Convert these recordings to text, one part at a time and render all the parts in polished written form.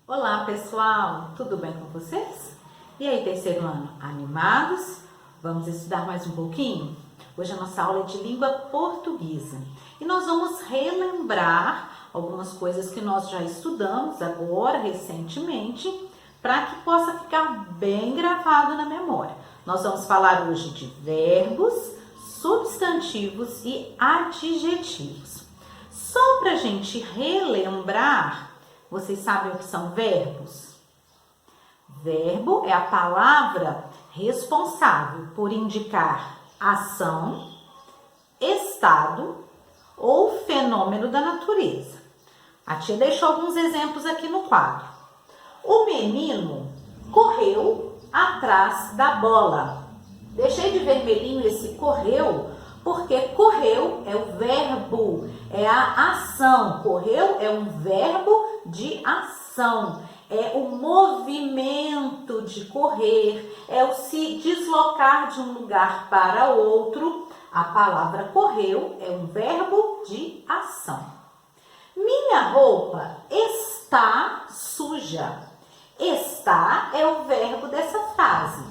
Olá pessoal, tudo bem com vocês? E aí, terceiro ano, animados? Vamos estudar mais um pouquinho? Hoje a nossa aula é de língua portuguesa e nós vamos relembrar algumas coisas que nós já estudamos agora, recentemente, para que possa ficar bem gravado na memória. Nós vamos falar hoje de verbos, substantivos e adjetivos. Só para a gente relembrar, vocês sabem o que são verbos? Verbo é a palavra responsável por indicar ação, estado ou fenômeno da natureza. A tia deixou alguns exemplos aqui no quadro. O menino correu atrás da bola. Deixei de vermelhinho esse correu, porque correu é o verbo, é a ação. Correu é um verbo de ação, é o movimento de correr, é o se deslocar de um lugar para outro. A palavra correu é um verbo de ação. Minha roupa está suja. Está é o verbo dessa frase.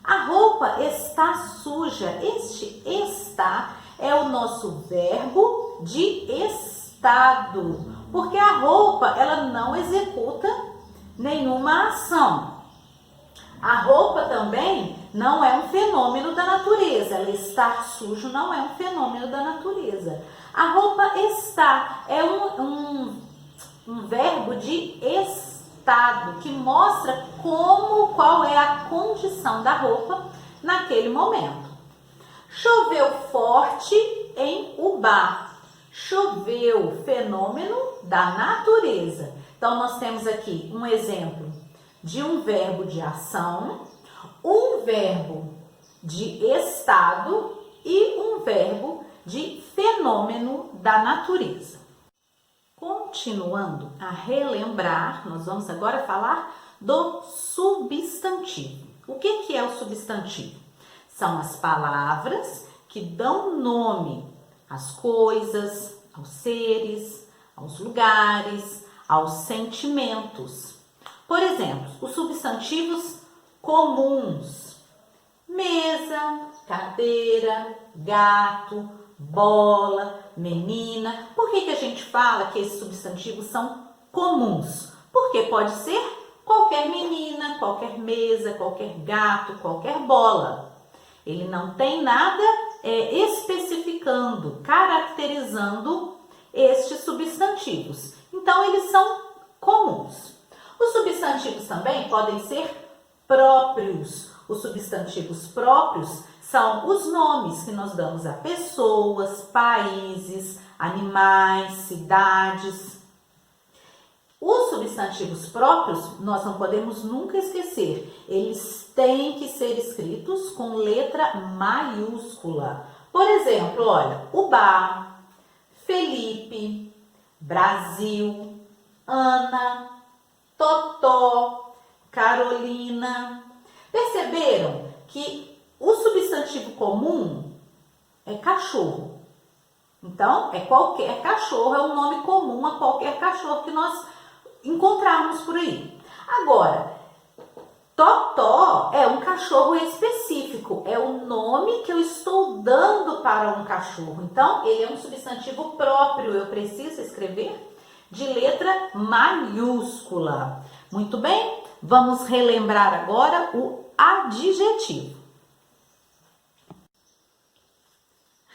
A roupa está suja. Este está é o nosso verbo de estado, porque a roupa ela não executa nenhuma ação. A roupa também não é um fenômeno da natureza. Ela estar sujo não é um fenômeno da natureza. A roupa está é um verbo de estado que mostra qual é a condição da roupa naquele momento. Choveu forte em Ubá. Choveu, fenômeno da natureza. Então, nós temos aqui um exemplo de um verbo de ação, um verbo de estado e um verbo de fenômeno da natureza. Continuando a relembrar, nós vamos agora falar do substantivo. O que é o substantivo? São as palavras que dão nome às coisas, aos seres, aos lugares, aos sentimentos. Por exemplo, os substantivos comuns: mesa, cadeira, gato, bola, menina. Por que a gente fala que esses substantivos são comuns? Porque pode ser qualquer menina, qualquer mesa, qualquer gato, qualquer bola. Ele não tem nada especificando, caracterizando estes substantivos. Então, eles são comuns. Os substantivos também podem ser próprios. Os substantivos próprios são os nomes que nós damos a pessoas, países, animais, cidades. Os substantivos próprios, nós não podemos nunca esquecer, eles têm que ser escritos com letra maiúscula. Por exemplo, olha, Ubá, Felipe, Brasil, Ana, Totó, Carolina. Perceberam que o substantivo comum é cachorro. Então, qualquer cachorro, é um nome comum a qualquer cachorro que nós encontrarmos por aí. Agora, Totó é um cachorro específico, é o nome que eu estou dando para um cachorro. Então, ele é um substantivo próprio, eu preciso escrever de letra maiúscula. Muito bem, vamos relembrar agora o adjetivo.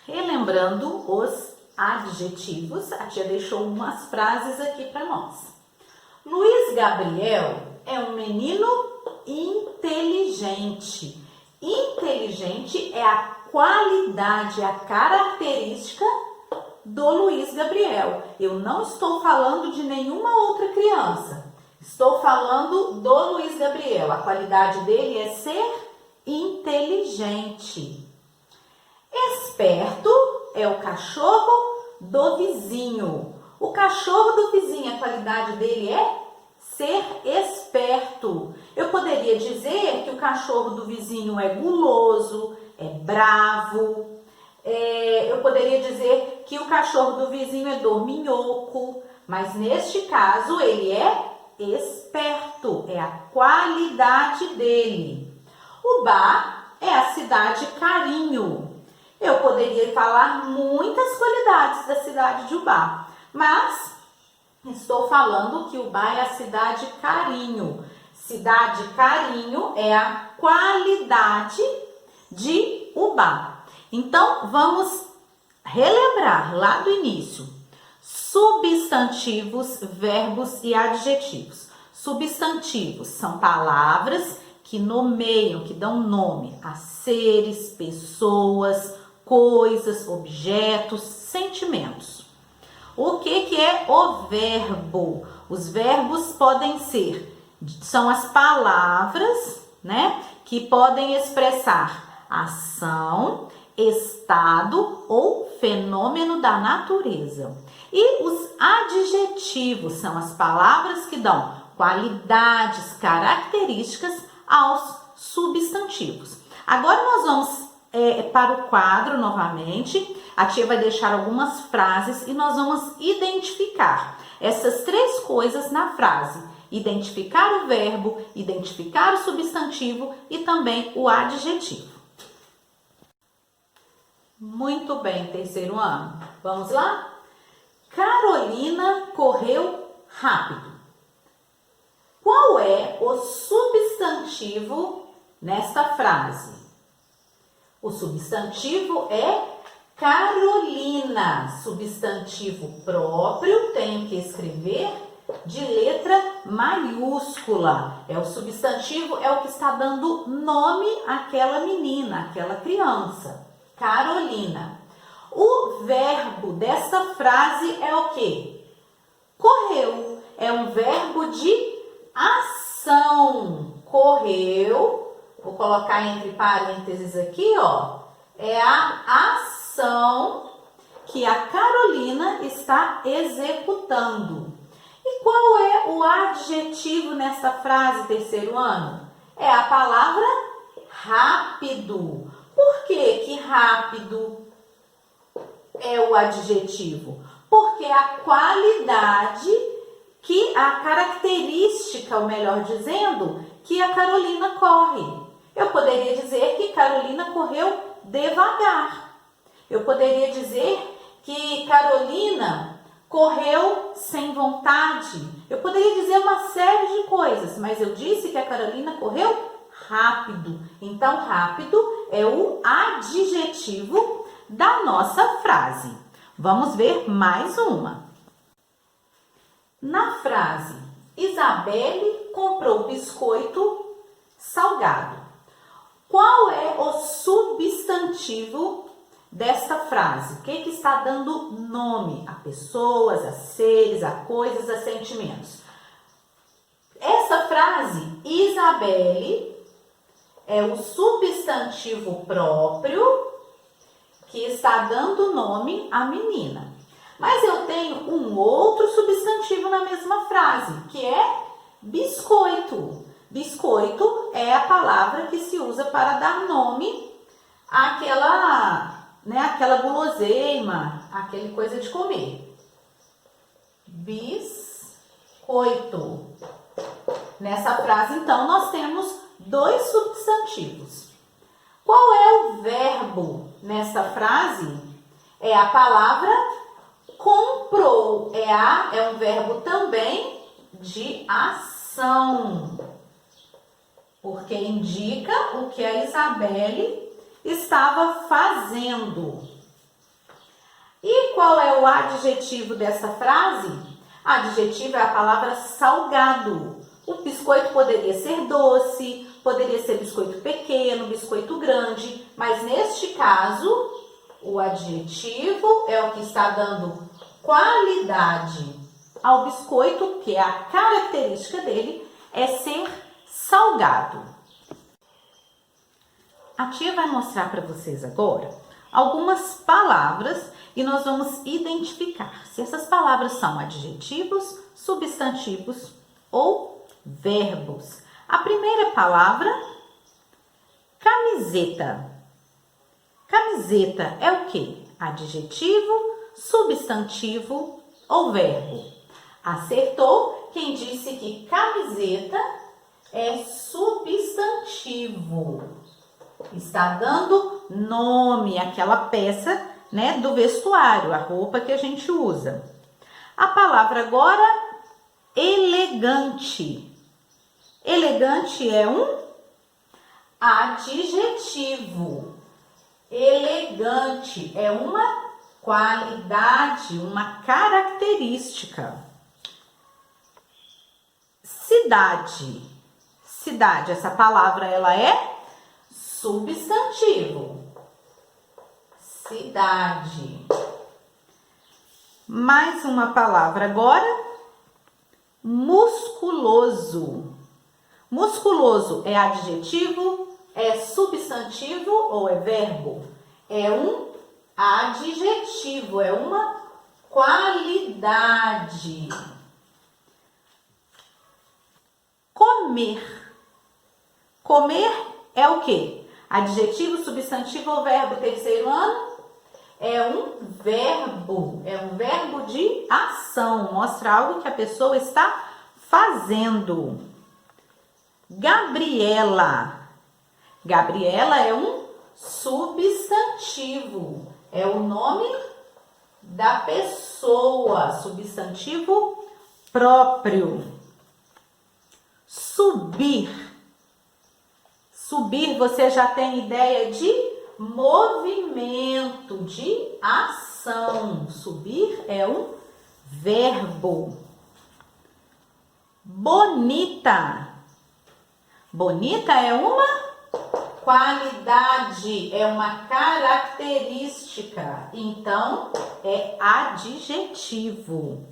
Relembrando os adjetivos, a tia deixou umas frases aqui para nós. Luiz Gabriel é um menino inteligente. Inteligente é a qualidade, a característica do Luiz Gabriel. Eu não estou falando de nenhuma outra criança. Estou falando do Luiz Gabriel. A qualidade dele é ser inteligente. Esperto é o cachorro do vizinho. O cachorro do vizinho, a qualidade dele é ser esperto. Eu poderia dizer que o cachorro do vizinho é guloso, é bravo. Eu poderia dizer que o cachorro do vizinho é dorminhoco, mas neste caso ele é esperto, é a qualidade dele. Ubá é a cidade carinho. Eu poderia falar muitas qualidades da cidade de Ubá, mas estou falando que Ubá é a cidade carinho. Cidade carinho é a qualidade de Ubá. Então, vamos relembrar lá do início. Substantivos, verbos e adjetivos. Substantivos são palavras que nomeiam, que dão nome a seres, pessoas, coisas, objetos, sentimentos. O que é o verbo? Os verbos são as palavras, né, que podem expressar ação, estado ou fenômeno da natureza. E os adjetivos são as palavras que dão qualidades, características aos substantivos. Agora nós vamos para o quadro novamente. A tia vai deixar algumas frases e nós vamos identificar essas três coisas na frase. Identificar o verbo, identificar o substantivo e também o adjetivo. Muito bem, terceiro ano. Vamos lá? Carolina correu rápido. Qual é o substantivo nesta frase? O substantivo é Carolina. Substantivo próprio, tenho que escrever de letra maiúscula. O substantivo é o que está dando nome àquela menina, àquela criança. Carolina. O verbo desta frase é o quê? Correu. É um verbo de ação. Correu. Vou colocar entre parênteses aqui, ó. É a ação que a Carolina está executando. E qual é o adjetivo nesta frase, terceiro ano? É a palavra rápido. Por que rápido é o adjetivo? Porque a qualidade, a característica, ou melhor dizendo, que a Carolina corre. Eu poderia dizer que Carolina correu devagar. Eu poderia dizer que Carolina correu sem vontade. Eu poderia dizer uma série de coisas, mas eu disse que a Carolina correu rápido. Então, rápido é o adjetivo da nossa frase. Vamos ver mais uma. Na frase, Isabelle comprou biscoito salgado. Qual é o substantivo desta frase? O que está dando nome a pessoas, a seres, a coisas, a sentimentos? Essa frase, Isabelle, é o substantivo próprio que está dando nome à menina. Mas eu tenho um outro substantivo na mesma frase, que é biscoito. Biscoito é a palavra que se usa para dar nome àquela guloseima, aquela coisa de comer. Biscoito. Nessa frase, então, nós temos dois substantivos. Qual é o verbo nessa frase? É a palavra comprou. É um verbo também de ação, porque indica o que a Isabelle estava fazendo. E qual é o adjetivo dessa frase? Adjetivo é a palavra salgado. O biscoito poderia ser doce, poderia ser biscoito pequeno, biscoito grande, mas neste caso, o adjetivo é o que está dando qualidade ao biscoito, que é a característica dele, é ser salgado. A tia vai mostrar para vocês agora algumas palavras e nós vamos identificar se essas palavras são adjetivos, substantivos ou verbos. A primeira palavra, camiseta. Camiseta é o quê? Adjetivo, substantivo ou verbo? Acertou quem disse que camiseta é substantivo. Está dando nome àquela peça, né, do vestuário, a roupa que a gente usa. A palavra agora, elegante. Elegante é um adjetivo. Elegante é uma qualidade, uma característica. Cidade. Cidade, essa palavra ela é substantivo. Cidade. Mais uma palavra agora. Musculoso. Musculoso é adjetivo, é substantivo ou é verbo? É um adjetivo, é uma qualidade. Comer. Comer é o quê? Adjetivo, substantivo ou verbo? Terceiro ano? É um verbo de ação, mostra algo que a pessoa está fazendo. Gabriela. Gabriela é um substantivo, é o nome da pessoa, substantivo próprio. Subir. Subir, você já tem ideia de movimento, de ação. Subir é um verbo. Bonita. Bonita é uma qualidade, é uma característica. Então, é adjetivo.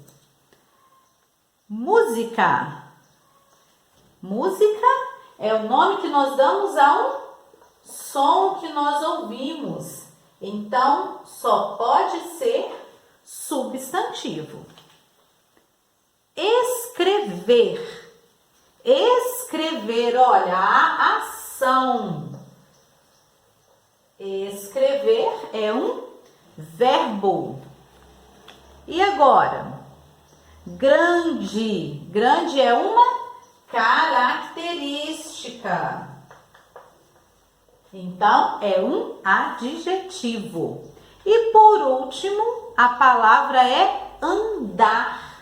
Música. Música é o nome que nós damos a um som que nós ouvimos. Então, só pode ser substantivo. Escrever. Escrever, olha, a ação. Escrever é um verbo. E agora? Grande. Grande é uma característica. Então, é um adjetivo. E por último, a palavra é andar.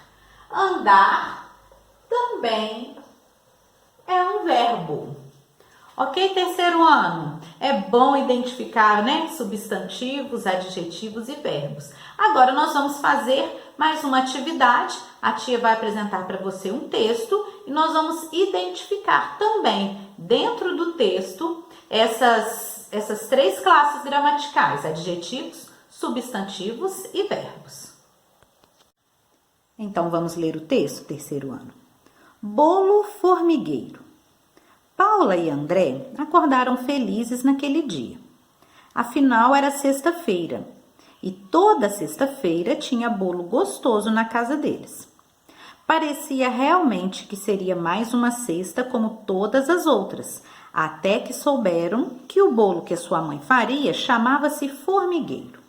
Andar também é um verbo. Ok, terceiro ano? É bom identificar, né, substantivos, adjetivos e verbos. Agora nós vamos fazer mais uma atividade. A tia vai apresentar para você um texto e nós vamos identificar também dentro do texto essas três classes gramaticais: adjetivos, substantivos e verbos. Então vamos ler o texto, terceiro ano. Bolo formigueiro. Paula e André acordaram felizes naquele dia. Afinal, era sexta-feira e toda sexta-feira tinha bolo gostoso na casa deles. Parecia realmente que seria mais uma sexta como todas as outras, até que souberam que o bolo que sua mãe faria chamava-se formigueiro.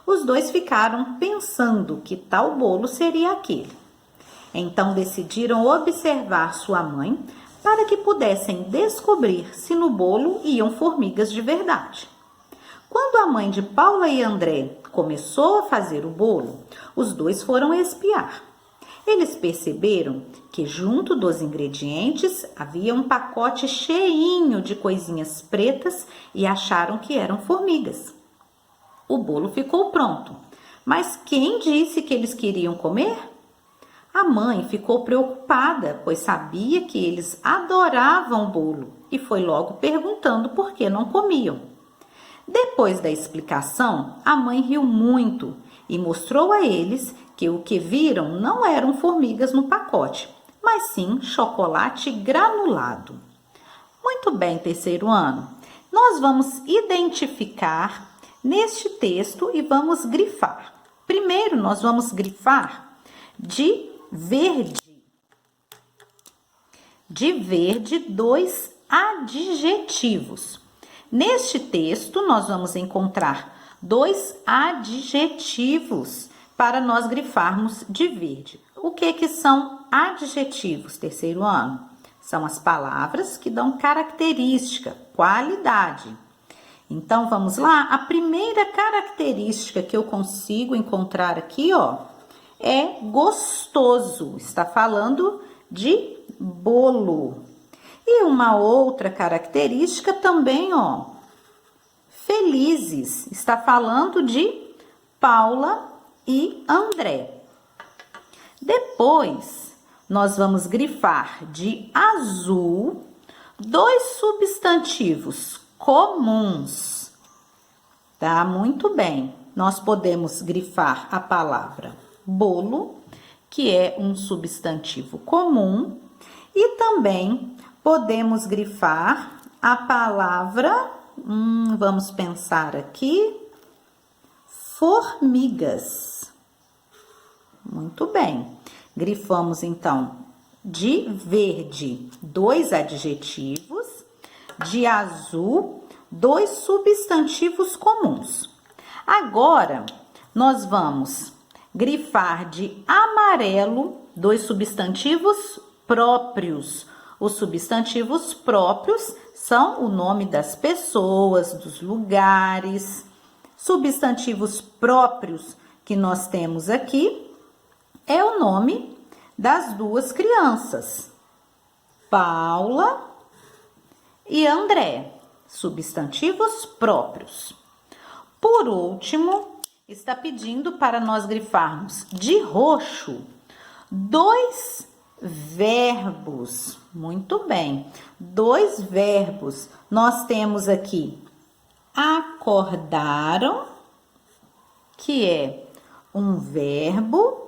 Os dois ficaram pensando que tal bolo seria aquele. Então decidiram observar sua mãe para que pudessem descobrir se no bolo iam formigas de verdade. Quando a mãe de Paula e André começou a fazer o bolo, os dois foram espiar. Eles perceberam que junto dos ingredientes havia um pacote cheinho de coisinhas pretas e acharam que eram formigas. O bolo ficou pronto, mas quem disse que eles queriam comer? A mãe ficou preocupada, pois sabia que eles adoravam o bolo e foi logo perguntando por que não comiam. Depois da explicação, a mãe riu muito e mostrou a eles que o que viram não eram formigas no pacote, mas sim chocolate granulado. Muito bem, terceiro ano. Nós vamos identificar neste texto e vamos grifar. Primeiro, nós vamos grifar de verde. De verde, 2 adjetivos. Neste texto, nós vamos encontrar 2 adjetivos para nós grifarmos de verde. O que são adjetivos, terceiro ano? São as palavras que dão característica, qualidade. Então, vamos lá. A primeira característica que eu consigo encontrar aqui, ó, é gostoso. Está falando de bolo. E uma outra característica também, ó, felizes. Está falando de Paula e André. Depois, nós vamos grifar de azul 2 substantivos comuns. Tá? Muito bem. Nós podemos grifar a palavra bolo, que é um substantivo comum, e também podemos grifar a palavra, vamos pensar aqui, formigas. Muito bem. Grifamos, então, de verde 2 adjetivos, de azul 2 substantivos comuns. Agora, nós vamos grifar de amarelo 2 substantivos próprios. Os substantivos próprios são o nome das pessoas, dos lugares. Substantivos próprios que nós temos aqui é o nome das 2 crianças, Paula e André, substantivos próprios. Por último, está pedindo para nós grifarmos de roxo 2 verbos. Muito bem, 2 verbos. Nós temos aqui acordaram, que é um verbo,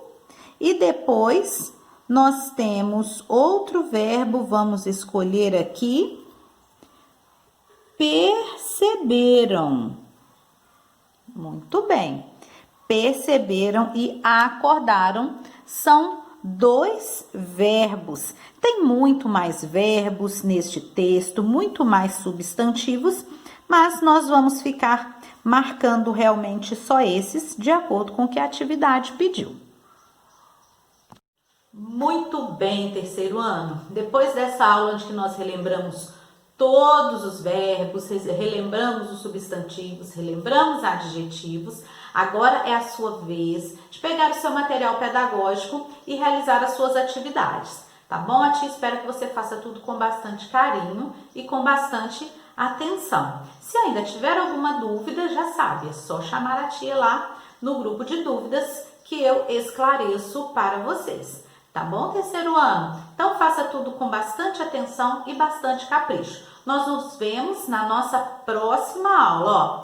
e depois nós temos outro verbo, vamos escolher aqui, perceberam. Muito bem, perceberam e acordaram são 2 verbos. Tem muito mais verbos neste texto, muito mais substantivos, mas nós vamos ficar marcando realmente só esses, de acordo com o que a atividade pediu. Muito bem, terceiro ano. Depois dessa aula onde nós relembramos todos os verbos, relembramos os substantivos, relembramos adjetivos, agora é a sua vez de pegar o seu material pedagógico e realizar as suas atividades, tá bom? A tia espera que você faça tudo com bastante carinho e com bastante atenção. Se ainda tiver alguma dúvida, já sabe, é só chamar a tia lá no grupo de dúvidas que eu esclareço para vocês. Tá bom, terceiro ano? Então, faça tudo com bastante atenção e bastante capricho. Nós nos vemos na nossa próxima aula, ó.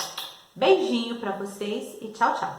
Beijinho para vocês e tchau, tchau.